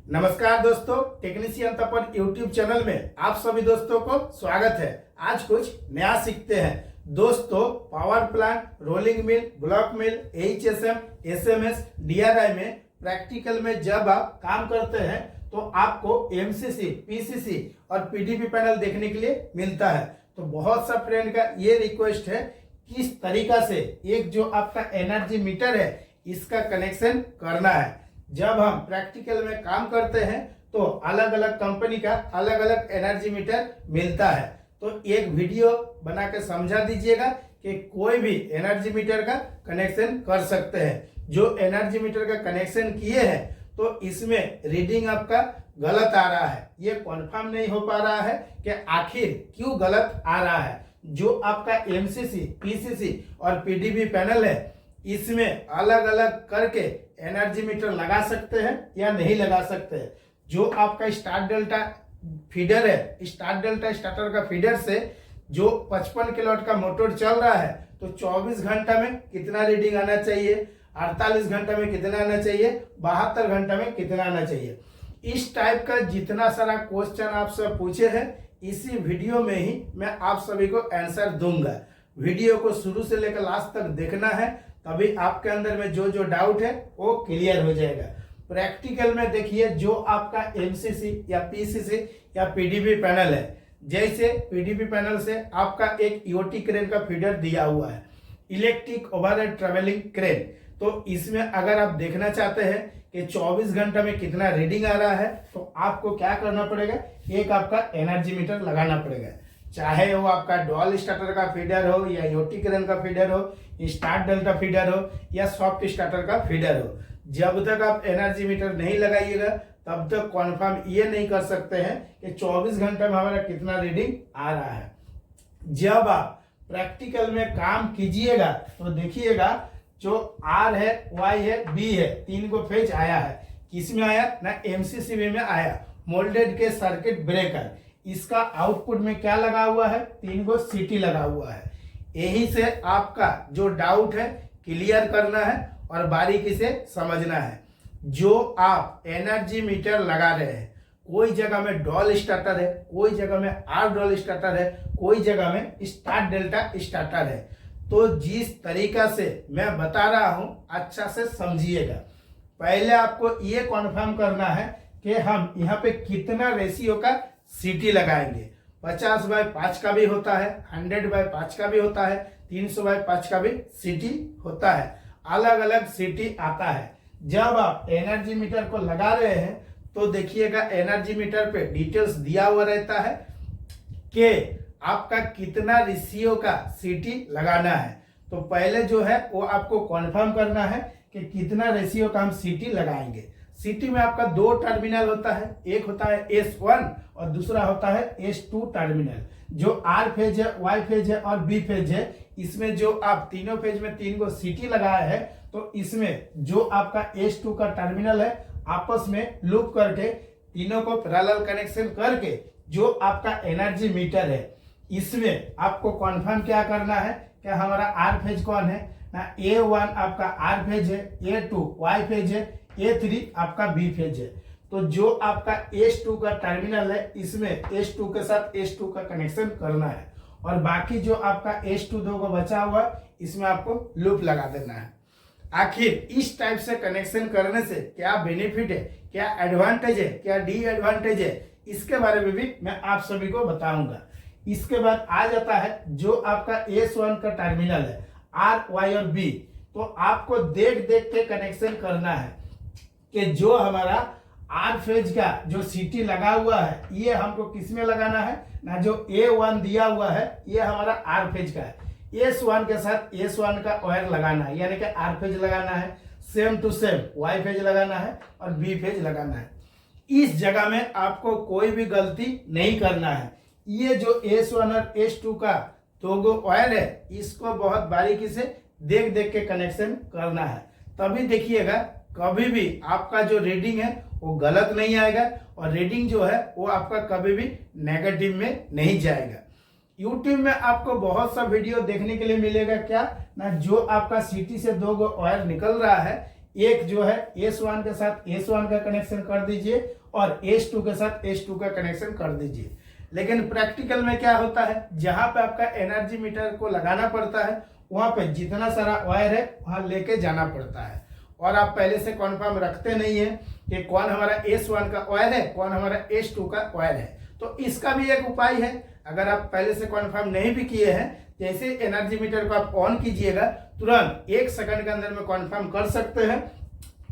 नमस्कार दोस्तों, टेक्नीशियन तपन YouTube channel में आप सभी दोस्तों को स्वागत है। आज कुछ नया सीखते हैं दोस्तों। Power plant, rolling mill, block mill, HSM, SMS, DRI में प्रैक्टिकल में जब आप काम करते हैं तो आपको एमसीसी, पीसीसी और पीडीपी पैनल देखने के लिए मिलता है। तो बहुत सा फ्रेंड का ये रिक्वेस्ट है किस तरीका से एक जो आपका एनर्जी मीटर है इसका कनेक्शन करना है। जब हम प्रैक्टिकल में काम करते हैं तो अलग अलग कंपनी का अलग अलग एनर्जी मीटर मिलता है। तो एक वीडियो बना के समझा दीजिएगा कि कोई भी एनर्जी मीटर का कनेक्शन कर सकते हैं। जो एनर्जी मीटर का कनेक्शन किए हैं तो इसमें रीडिंग आपका गलत आ रहा है, ये कन्फर्म नहीं हो पा रहा है कि आखिर क्यों गलत आ रहा है। जो आपका एमसीसी, पीसीसी और पीडीपी पैनल है इसमें अलग अलग करके एनर्जी मीटर लगा सकते हैं या नहीं लगा सकते हैं। जो आपका स्टार डेल्टा फीडर है, स्टार डेल्टा स्टार्टर का फीडर से जो 55 किलोवाट का मोटर चल रहा है तो 24 घंटा में कितना रीडिंग आना चाहिए, 48 घंटा में कितना आना चाहिए, 72 घंटा में कितना आना चाहिए। इस टाइप का जितना सारा क्वेश्चन आप सब पूछे हैं इसी वीडियो में ही मैं आप सभी को आंसर दूंगा। वीडियो को शुरू से लेकर लास्ट तक देखना है, तभी आपके अंदर में जो जो डाउट है वो क्लियर हो जाएगा। प्रैक्टिकल में देखिए जो आपका एमसीसी या पीसीसी या पीडीपी पैनल है, जैसे पीडीपी पैनल से आपका एक ईओटी क्रेन का फीडर दिया हुआ है, इलेक्ट्रिक ओवरहेड ट्रेवलिंग क्रेन। तो इसमें अगर आप देखना चाहते हैं कि 24 घंटा में कितना रीडिंग आ रहा है तो आपको क्या करना पड़ेगा, एक आपका एनर्जी मीटर लगाना पड़ेगा। चाहे वो आपका डुअल स्टार्टर का फीडर हो या ईओटी क्रेन का फीडर हो, स्टार डेल्टा फीडर हो या सॉफ्ट स्टार्टर का फीडर हो, जब तक आप एनर्जी मीटर नहीं लगाइएगा तब तक कॉन्फर्म ये नहीं कर सकते हैं कि 24 घंटे में हमारा कितना रीडिंग आ रहा है। जब आप प्रैक्टिकल में काम कीजिएगा तो देखिएगा जो आर है, वाई है, बी है, तीन को फेज आया है। किस में आया ना, एमसीसीबी में आया, मोल्डेड के सर्किट ब्रेकर। इसका आउटपुट में क्या लगा हुआ है, तीन को सीटी लगा हुआ है। यही से आपका जो डाउट है क्लियर करना है और बारीकी से समझना है। जो आप एनर्जी मीटर लगा रहे हैं, कोई जगह में डुअल स्टार्टर है, कोई जगह में आर डुअल स्टार्टर है, कोई जगह में स्टार डेल्टा स्टार्टर है, तो जिस तरीका से मैं बता रहा हूं अच्छा से समझिएगा। पहले आपको ये कन्फर्म करना है कि हम यहाँ पे कितना रेशियो का सीटी लगाएंगे। 50/5 का भी होता है, 100/5 का भी होता है, 300/5 का भी सीटी होता है, अलग अलग सीटी आता है। जब आप एनर्जी मीटर को लगा रहे हैं तो देखिएगा एनर्जी मीटर पे डिटेल्स दिया हुआ रहता है कि आपका कितना रेशियो का सीटी लगाना है। तो पहले जो है वो आपको कन्फर्म करना है कि कितना रेशियो का हम सीटी लगाएंगे। सीटी में आपका दो टर्मिनल होता है, एक होता है S1 और दूसरा होता है S2 टर्मिनल। जो आर फेज है, वाई फेज है और बी फेज है, इसमें जो आप तीनों फेज में तीन को सीटी लगाया है तो इसमें जो आपका S2 का टर्मिनल है आपस में लूप करके तीनों को पैरेलल कनेक्शन करके जो आपका एनर्जी मीटर है इसमें आपको कन्फर्म क्या करना है कि हमारा आर फेज कौन है ना, A1 आपका आर फेज है, A2 वाई फेज है, A3 आपका बी फेज है। तो जो आपका S2 का टर्मिनल है इसमें S2 के साथ S2 का कनेक्शन करना है और बाकी जो आपका S2 दो को बचा हुआ इसमें आपको लूप लगा देना है। आखिर इस टाइप से कनेक्शन करने से क्या बेनिफिट है, क्या एडवांटेज है, क्या डिएडवांटेज है, इसके बारे में भी मैं आप सभी को बताऊंगा। इसके बाद आ जाता है जो आपका S1 का टर्मिनल है, आर, वाई और बी। तो आपको देख देख के कनेक्शन करना है कि जो हमारा आर फेज का जो सीटी लगा हुआ है ये हमको किस में लगाना है ना, जो A1 दिया हुआ है ये हमारा आर फेज का है। S1 के साथ S1 का वायर लगाना है, यानी कि आर फेज लगाना है, same to same Y phase लगाना है और बी फेज लगाना है। इस जगह में आपको कोई भी गलती नहीं करना है। ये जो S1 और S2 का दो वायर है इसको बहुत बारीकी से देख देख के कनेक्शन करना है, तभी देखिएगा कभी भी आपका जो रीडिंग है वो गलत नहीं आएगा और रीडिंग जो है वो आपका कभी भी नेगेटिव में नहीं जाएगा। यूट्यूब में आपको बहुत सा वीडियो देखने के लिए मिलेगा क्या ना, जो आपका सीटी से दो वायर निकल रहा है एक जो है S1 के साथ S1 का कनेक्शन कर दीजिए और S2 के साथ S2 का कनेक्शन कर दीजिए। लेकिन प्रैक्टिकल में क्या होता है, जहां पे आपका एनर्जी मीटर को लगाना पड़ता है वहां पे जितना सारा वायर है वहां लेके जाना पड़ता है और आप पहले से कॉन्फर्म रखते नहीं है कि कौन हमारा S1 का वायर है, कौन हमारा S2 का वायर है। तो इसका भी एक उपाय है, अगर आप पहले से कॉन्फर्म नहीं भी किए हैं, जैसे एनर्जी मीटर को आप ऑन कीजिएगा तुरंत 1 सेकंड के अंदर में कॉन्फर्म कर सकते हैं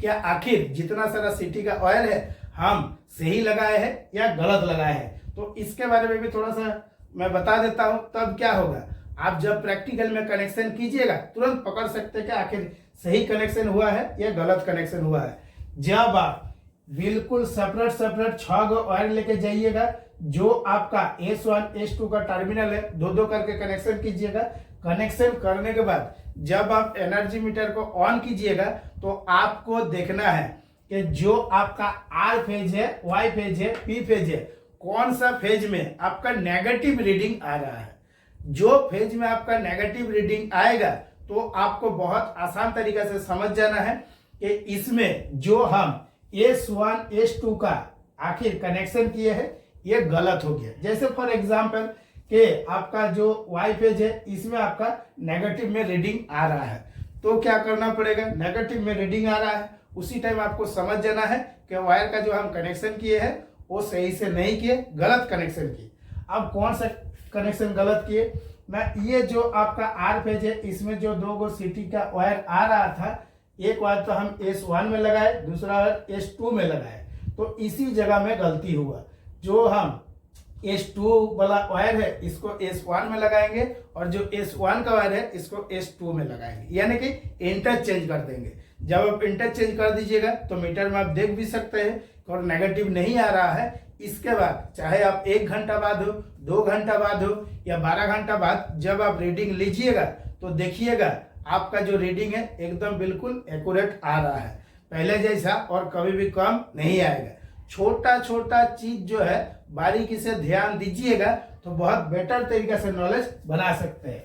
क्या आखिर जितना सारा सिटी का ऑयल है हम सही लगाए हैं या गलत लगाए हैं। तो इसके बारे में भी थोड़ा सा मैं बता देता हूं, तब क्या होगा, आप जब प्रैक्टिकल में कनेक्शन कीजिएगा तुरंत पकड़ सकते हैं कि आखिर सही कनेक्शन हुआ है या गलत कनेक्शन हुआ है। जब आप बिल्कुल सेपरेट 6 गो वायर लेके जाइएगा, जो आपका S1 S2 का टर्मिनल है 2-2 करके कनेक्शन कीजिएगा। कनेक्शन करने के बाद जब आप एनर्जी मीटर को ऑन कीजिएगा तो आपको देखना है कि जो आपका R फेज है, Y फेज है, P फेज है, कौन सा फेज में आपका नेगेटिव रीडिंग आ रहा है। जो फेज में आपका नेगेटिव रीडिंग आएगा तो आपको बहुत आसान तरीका से समझ जाना है कि इसमें जो हम S1 S2 का आखिर कनेक्शन किए हैं ये गलत हो गया। जैसे फॉर एग्जांपल कि आपका जो Y फेज है इसमें आपका नेगेटिव में रीडिंग आ रहा है, तो क्या करना पड़ेगा, नेगेटिव में रीडिंग आ रहा है उसी टाइम आपको समझ जाना है कि वायर का जो हम कनेक्शन किए हैं वो सही से नहीं किए, गलत कनेक्शन किए। अब कौन सा कनेक्शन गलत किए ना, ये जो आपका R फेज है इसमें जो 2 गो सिटी का वायर आ रहा था, एक वायर तो हम S1 में लगाए, दूसरा वायर S2 में लगाए, तो इसी जगह में गलती हुआ। जो हम S2 वाला वायर है इसको S1 में लगाएंगे और जो S1 का वायर है इसको S2 में लगाएंगे, यानी कि इंटरचेंज कर देंगे। जब आप इंटरचेंज कर दीजिएगा तो मीटर में आप देख भी सकते हैं और नेगेटिव नहीं आ रहा है। इसके बाद चाहे आप 1 घंटा बाद हो, 2 घंटा बाद हो या 12 घंटा बाद जब आप रीडिंग लीजिएगा तो देखिएगा आपका जो रीडिंग है एकदम बिल्कुल एक्यूरेट आ रहा है, पहले जैसा और कभी भी कम नहीं आएगा। छोटा छोटा चीज जो है बारीकी से ध्यान दीजिएगा तो बहुत बेटर तरीके से नॉलेज बना सकते हैं।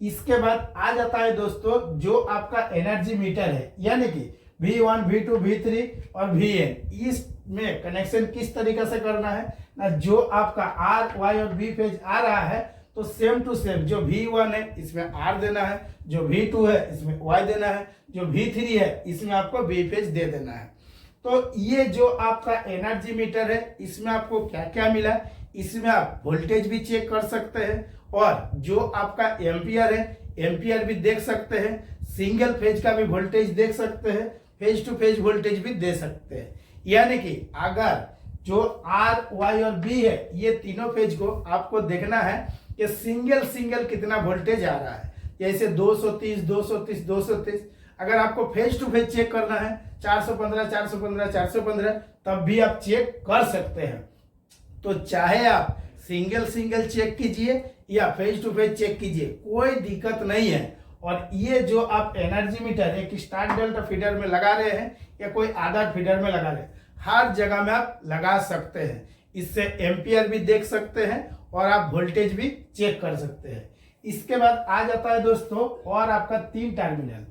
इसके बाद आ जाता है दोस्तों जो आपका एनर्जी मीटर है, यानी कि V1 V2 V3 और Vn, इसमें कनेक्शन किस तरीके से करना है ना, जो आपका R Y और V फेज आ रहा है तो सेम टू सेम जो V1 है इसमें R देना है, जो V2 है इसमें Y देना है, जो V3 है इसमें आपको V फेज दे देना है। तो ये जो आपका एनर्जी मीटर है इसमें आपको क्या क्या मिला, इसमें आप वोल्टेज भी चेक कर सकते हैं और जो आपका एम्पियर है एम्पियर भी देख सकते हैं, सिंगल फेज का भी वोल्टेज देख सकते हैं, फेज टू फेज वोल्टेज भी दे सकते हैं। यानी कि अगर जो R Y और B है ये तीनों फेज को आपको देखना है कि सिंगल कितना वोल्टेज आ रहा है, जैसे 230 230 230। अगर आपको फेज टू फेज चेक करना है 415 415 415 तब भी आप चेक कर सकते हैं। तो चाहे आप सिंगल चेक कीजिए या फेज टू फेज चेक कीजिए, कोई दिक्कत नहीं है। और ये जो आप एनर्जी मीटर एक स्टार डेल्टा फीडर में लगा रहे हैं या कोई आधा फीडर में लगा रहे हैं, हर जगह में आप लगा सकते हैं। इससे एम्पियर भी देख सकते हैं और आप वोल्टेज भी चेक कर सकते हैं। इसके बाद आ जाता है दोस्तों और आपका 3 टर्मिनल,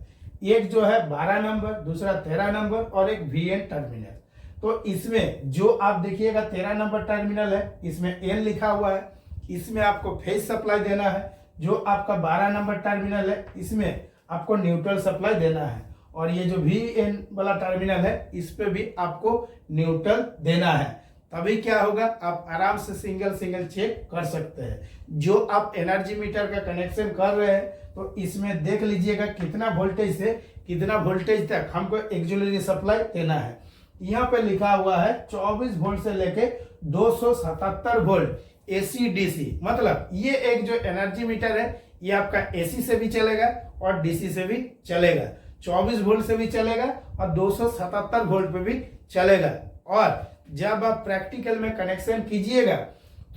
एक जो है 12 नंबर, दूसरा 13 नंबर और एक Vn टर्मिनल। तो इसमें जो आप देखिएगा 13 नंबर टर्मिनल है इसमें N लिखा हुआ है, इसमें आपको फेज सप्लाई देना है। जो आपका 12 नंबर टर्मिनल है इसमें आपको न्यूट्रल सप्लाई देना है और ये जो Vn वाला टर्मिनल है इस पे भी आपको न्यूट्रल देना है। तभी क्या होगा, आप आराम से सिंगल चेक कर सकते हैं। जो आप एनर्जी मीटर का कनेक्शन कर रहे हैं तो इसमें देख लीजिएगा कितना वोल्टेज से कितना वोल्टेज तक हमको ऑक्सिलरी सप्लाई देना है। यहाँ पे लिखा हुआ है 24 वोल्ट से लेके 277 वोल्ट AC DC, मतलब ये एक जो एनर्जी मीटर है ये आपका AC से भी चलेगा और DC से भी चलेगा, 24 वोल्ट से भी चलेगा और 277 वोल्ट पे भी चलेगा। और जब आप प्रैक्टिकल में कनेक्शन कीजिएगा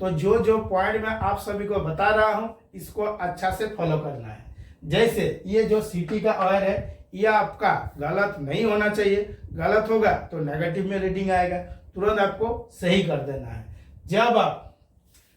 तो जो जो पॉइंट मैं आप सभी को बता रहा हूं इसको अच्छा से फॉलो करना है। जैसे ये जो सिटी का वायर है ये आपका गलत नहीं होना चाहिए, गलत होगा तो नेगेटिव में रीडिंग आएगा, तुरंत आपको सही कर देना है। जब आप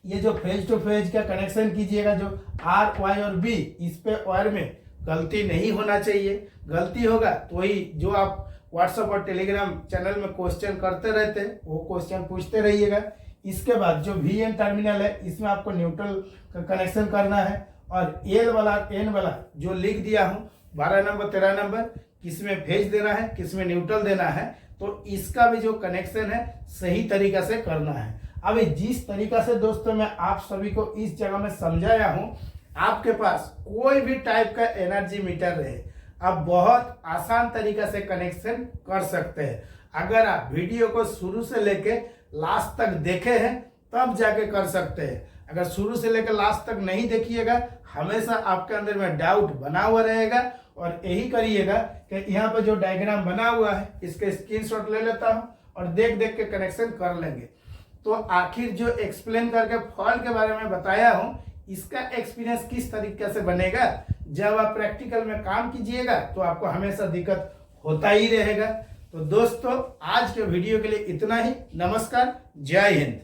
ये जो फेज टू फेज का कनेक्शन कीजिएगा जो R Y और B, इस पे वायर में गलती नहीं होना चाहिए, गलती होगा तो ही जो आप व्हाट्सएप और टेलीग्राम चैनल में क्वेश्चन करते रहते हैं, वो क्वेश्चन पूछते रहिएगा। इसके बाद जो VN टर्मिनल है इसमें आपको न्यूट्रल का कनेक्शन करना है, और एल वाला एन वाला जो लिख दिया हूँ 12 नंबर 13 नंबर, किस में फेज देना है किस में न्यूट्रल देना है, तो इसका भी जो कनेक्शन है सही तरीका से करना है। अब जिस तरीका से दोस्तों मैं आप सभी को इस जगह में समझाया हूँ, आपके पास कोई भी टाइप का एनर्जी मीटर रहे, आप बहुत आसान तरीका से कनेक्शन कर सकते हैं। अगर आप वीडियो को शुरू से लेके लास्ट तक देखे हैं तब जाके कर सकते हैं। अगर शुरू से लेकर लास्ट तक नहीं देखिएगा, हमेशा आपके अंदर में डाउट बना हुआ रहेगा। और यही करिएगा कि यहाँ पर जो डायग्राम बना हुआ है इसके स्क्रीनशॉट ले लेता हूँ और देख देख के कनेक्शन कर लेंगे। तो आखिर जो एक्सप्लेन करके फॉल्ट के बारे में बताया हूँ, इसका एक्सपीरियंस किस तरीके से बनेगा, जब आप प्रैक्टिकल में काम कीजिएगा तो आपको हमेशा दिक्कत होता ही रहेगा। तो दोस्तों आज के वीडियो के लिए इतना ही। नमस्कार, जय हिंद।